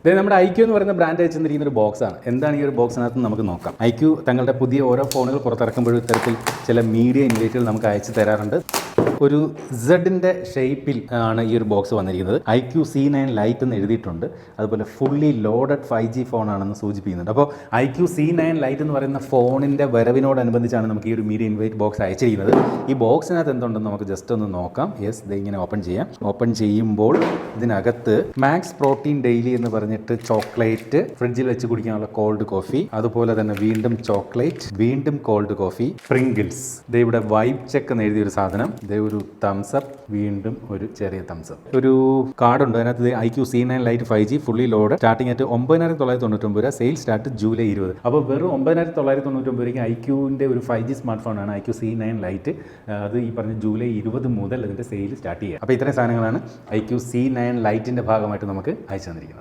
ഇത് നമ്മുടെ ഐക്യു എന്ന് പറയുന്ന ബ്രാൻഡ് അയച്ചിരിക്കുന്ന ഒരു ബോക്സാണ്. എന്താണ് ഈ ഒരു ബോക്സിനകത്ത് നമുക്ക് നോക്കാം. ഐക്യു തങ്ങളുടെ പുതിയ ഓരോ ഫോണുകൾ പുറത്തിറക്കുമ്പോഴും ഇത്തരത്തിൽ ചില മീഡിയ ഇൻവൈറ്റുകൾ നമുക്ക് അയച്ചു തരാറുണ്ട്. ഒരു സെഡിൻ്റെ ഷേപ്പിൽ ആണ് ഈ ഒരു ബോക്സ് വന്നിരിക്കുന്നത്. IQ-C9 ലൈറ്റ് എന്ന് എഴുതിയിട്ടുണ്ട്. അതുപോലെ ഫുള്ളി ലോഡഡ് 5G ഫോണാണെന്ന് സൂചിപ്പിക്കുന്നുണ്ട്. അപ്പോൾ IQ-C9 ലൈറ്റ് എന്ന് പറയുന്ന ഫോണിൻ്റെ വരവിനോടനുബന്ധിച്ചാണ് നമുക്ക് ഈ ഒരു മീഡിയ ഇൻവൈറ്റ് ബോക്സ് അയച്ചിരിക്കുന്നത്. ഈ ബോക്സിനകത്ത് എന്തുണ്ടെന്ന് നമുക്ക് ജസ്റ്റ് ഒന്ന് നോക്കാം. യെസ്, ഇത് ഇങ്ങനെ ഓപ്പൺ ചെയ്യാം. ഓപ്പൺ ചെയ്യുമ്പോൾ ഇതിനകത്ത് മാക്സ് പ്രോട്ടീൻ ഡെയിലി എന്ന് പറഞ്ഞിട്ട് ചോക്ലേറ്റ്, ഫ്രിഡ്ജിൽ വെച്ച് കുടിക്കാനുള്ള കോൾഡ് കോഫി, അതുപോലെ തന്നെ വീണ്ടും ചോക്ലേറ്റ്, വീണ്ടും കോൾഡ് കോഫി, പ്രിങ്കിൾസ്, ദേ ഇവിടെ വൈബ് ചെക്ക് എന്ന് എഴുതിയൊരു സാധനം, ഒരു തംസപ്പ്, വീണ്ടും ഒരു ചെറിയ തംസപ്പ്, ഒരു കാർഡുണ്ട്. അതിനകത്ത് IQ-C9 light 5G fully load starting ആയിട്ട് 9,999 രൂപ, സെയിൽ സ്റ്റാർട്ട് ജൂലൈ 20. അപ്പോൾ വെറും 9,999 രൂപയ്ക്ക് ഐക്യൂവിൻ്റെ ഒരു 5G സ്മാർട്ട് ഫോണാണ് IQ-C9 ലൈറ്റ്. അത് ഈ പറഞ്ഞ ജൂലൈ 20 മുതൽ അതിൻ്റെ സെയിൽ സ്റ്റാർട്ട് ചെയ്യുക. അപ്പോൾ ഇത്രയും സാധനങ്ങളാണ് IQ-C9 ലൈറ്റിൻ്റെ ഭാഗമായിട്ട് നമുക്ക് അയച്ചു തന്നിരിക്കുന്നത്.